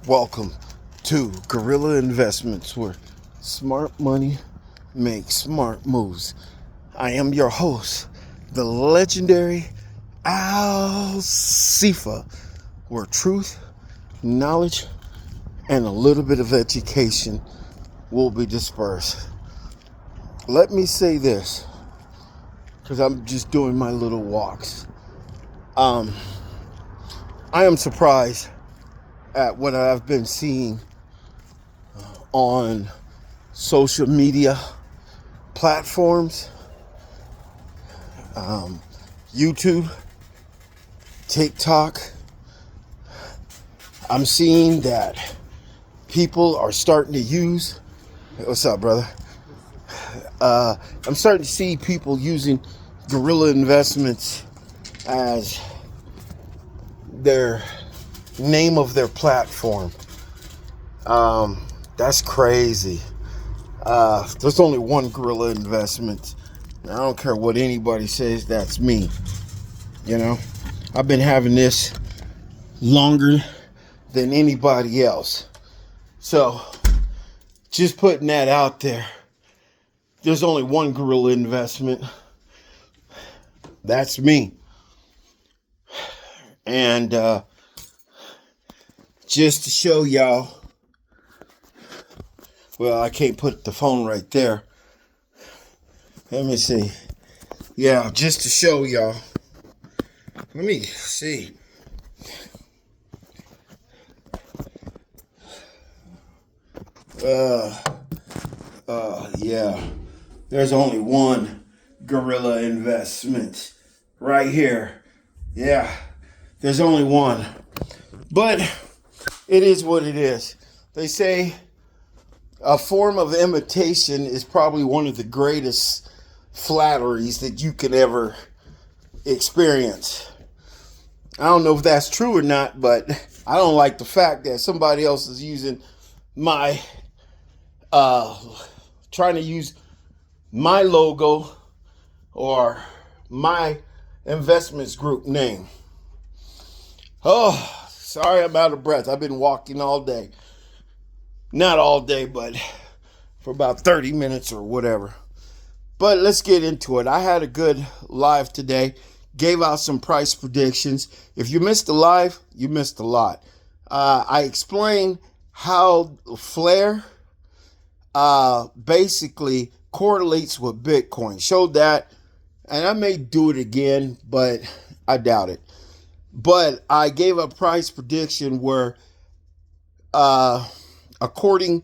Welcome to Gorilla Investments, where smart money makes smart moves. I am your host, the legendary Al Sifa, where truth, knowledge, and a little bit of education will be dispersed. Let me say this, because I'm just doing my little walks. I am surprised at what I've been seeing on social media platforms, YouTube, TikTok. I'm seeing that people are starting to use, what's up, brother? I'm starting to see people using Gorilla Investments as their name of their platform. That's crazy. There's only one Gorilla Investment. I don't care what anybody says, that's me. You know, I've been having this longer than anybody else. So, just putting that out there. There's only one Gorilla Investment. That's me. And just to show y'all, well, I can't put the phone right there. Let me see. Yeah, just to show y'all. Let me see. Yeah. There's only one Gorilla Investment right here. Yeah. There's only one. But it is what it is. They say a form of imitation is probably one of the greatest flatteries that you can ever experience. I don't know if that's true or not, but I don't like the fact that somebody else is using my, trying to use my logo or my investments group name. Oh, sorry, I'm out of breath. I've been walking all day. Not all day, but for about 30 minutes or whatever. But let's get into it. I had a good live today. Gave out some price predictions. If you missed the live, you missed a lot. I explained how Flare basically correlates with Bitcoin. Showed that, and I may do it again, but I doubt it. But I gave a price prediction where, according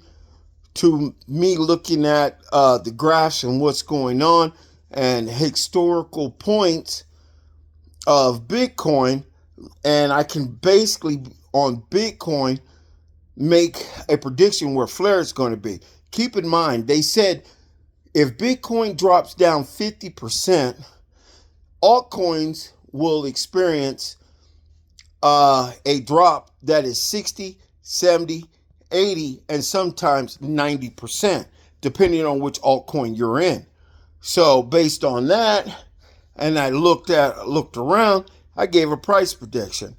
to me looking at the graphs and what's going on and historical points of Bitcoin, and I can basically on Bitcoin make a prediction where Flare is going to be. Keep in mind, they said if Bitcoin drops down 50%, altcoins will experience a drop that is 60, 70, 80, and sometimes 90%, depending on which altcoin you're in. So based on that, and I looked around, I gave a price prediction.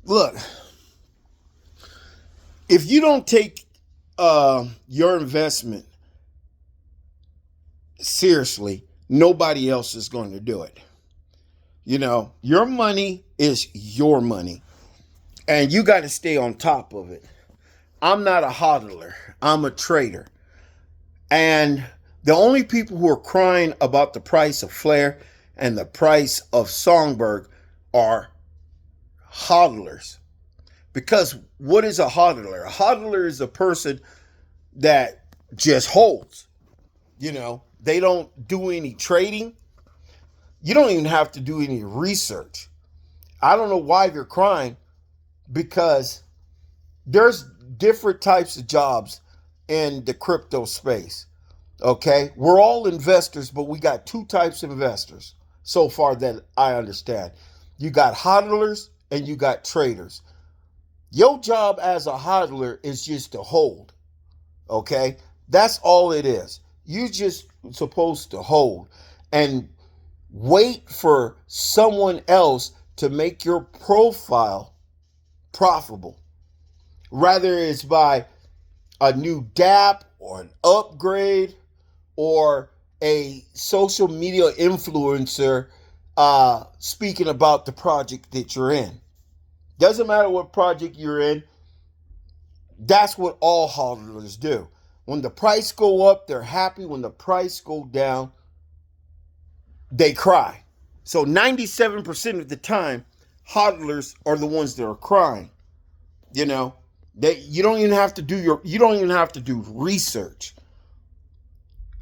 Look, if you don't take your investment seriously, nobody else is going to do it. You know, your money is your money, and you got to stay on top of it. I'm not a hodler. I'm a trader. And the only people who are crying about the price of Flare and the price of Songbird are hodlers. Because what is a hodler? A hodler is a person that just holds. You know, they don't do any trading. You don't even have to do any research. I don't know why they're crying, because there's different types of jobs in the crypto space. Okay, we're all investors, but we got two types of investors so far that I understand. You got hodlers and you got traders. Your job as a hodler is just to hold. Okay, that's all it is. You just supposed to hold and wait for someone else to make your profile profitable. Rather it's by a new DApp or an upgrade or a social media influencer speaking about the project that you're in. Doesn't matter what project you're in. That's what all hodlers do. When the price go up, they're happy. When the price go down, they cry. So 97% of the time, hodlers are the ones that are crying. You know, you don't even have to do research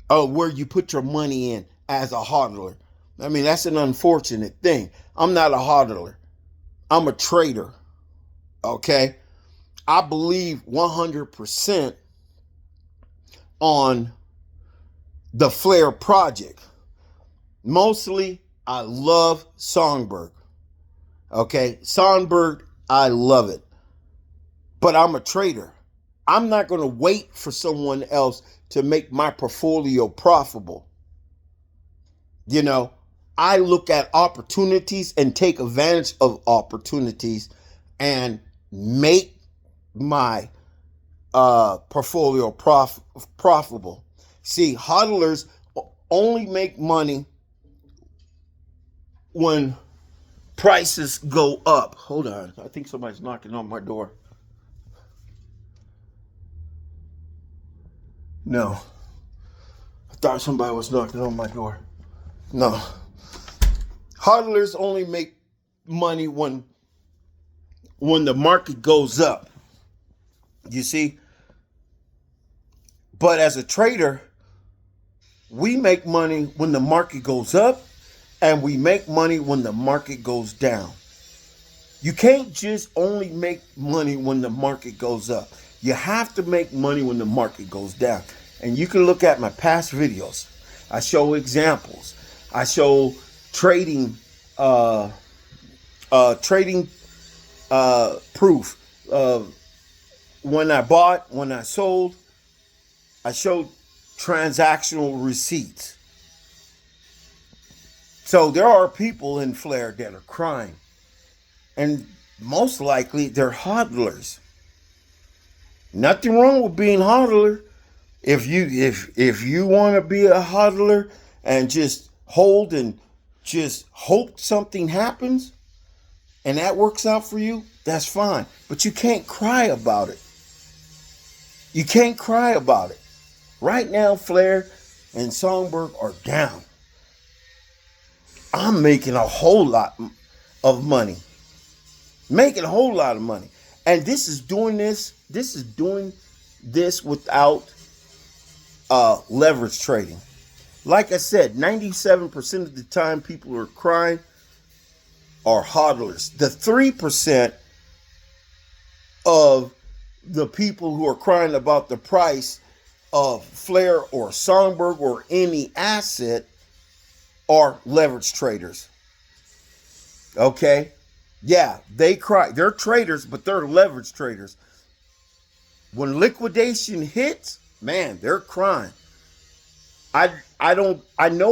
where you put your money in as a hodler. I mean, that's an unfortunate thing. I'm not a hodler. I'm a trader. Okay? I believe 100% on the Flare project. Mostly, I love Songbird. Okay? Songbird, I love it. But I'm a trader. I'm not going to wait for someone else to make my portfolio profitable. You know, I look at opportunities and take advantage of opportunities and make my portfolio profitable. See, hodlers only make money when prices go up. Hold on. I think somebody's knocking on my door. No. I thought somebody was knocking on my door. No. Hodlers only make money when the market goes up. You see? But as a trader, we make money when the market goes up and we make money when the market goes down. You can't just only make money when the market goes up. You have to make money when the market goes down. And you can look at my past videos. I show examples. I show trading proof of when I bought, when I sold. I showed transactional receipts. So there are people in Flare that are crying. And most likely they're hodlers. Nothing wrong with being hodler. If you want to be a hodler and just hold and just hope something happens and that works out for you, that's fine. But you can't cry about it. You can't cry about it. Right now, Flare and Songbird are down. I'm making a whole lot of money. Making a whole lot of money. And this is doing this without leverage trading. Like I said, 97% of the time people who are crying are hodlers. The 3% of the people who are crying about the price of Flare or Songbird or any asset are leverage traders. Okay? Yeah, they cry. They're traders, but they're leverage traders. When liquidation hits, man, they're crying. I know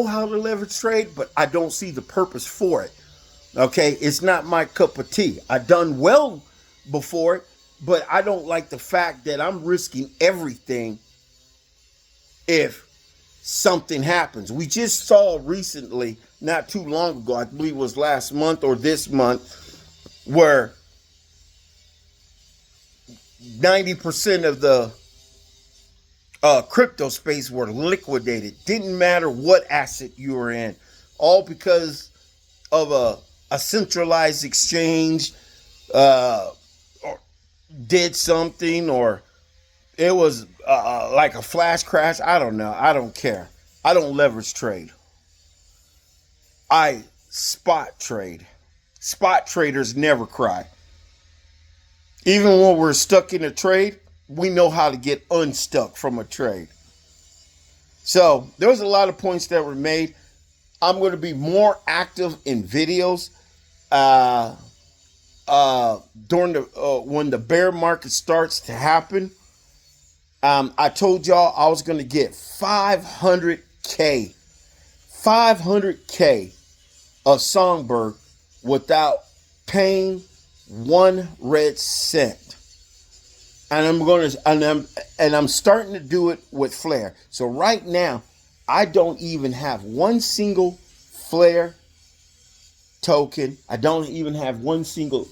how to leverage trade, but I don't see the purpose for it. Okay? It's not my cup of tea. I've done well before it, but I don't like the fact that I'm risking everything if something happens. We just saw recently, not too long ago, I believe it was last month or this month, where 90% of the crypto space were liquidated. Didn't matter what asset you were in, all because of a centralized exchange did something, or it was like a flash crash. I don't know. I don't care. I don't leverage trade. I spot trade. Spot traders never cry. Even when we're stuck in a trade, we know how to get unstuck from a trade. So there was a lot of points that were made. I'm going to be more active in videos during the when the bear market starts to happen. I told y'all I was going to get 500K of Songbird without paying 1 red cent. and I'm starting to do it with Flare. So right now, I don't even have one single Flare token. I don't even have one single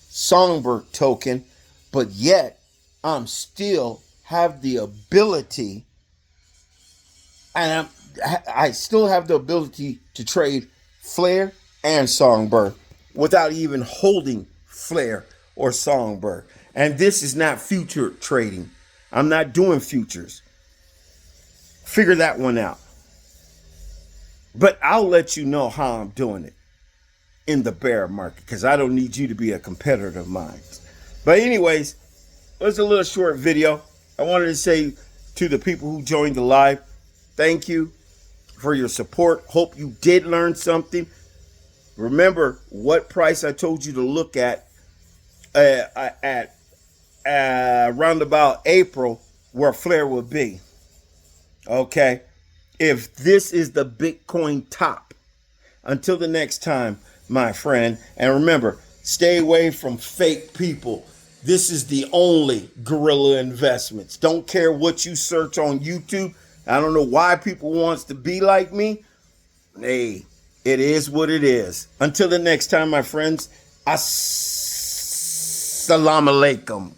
Songbird token, but yet I'm still have the ability, and I still have the ability to trade Flare and Songbird without even holding Flare or Songbird. And this is not future trading. I'm not doing futures. Figure that one out. But I'll let you know how I'm doing it in the bear market, because I don't need you to be a competitor of mine. But anyways, it was a little short video. I wanted to say to the people who joined the live, thank you for your support. Hope you did learn something. Remember what price I told you to look at around about April, where Flare will be. Okay, if this is the Bitcoin top. Until the next time, my friend, and remember, stay away from fake people. This is the only Guerrilla Investments. Don't care what you search on YouTube. I don't know why people wants to be like me. Hey, it is what it is. Until the next time, my friends, assalamu alaikum.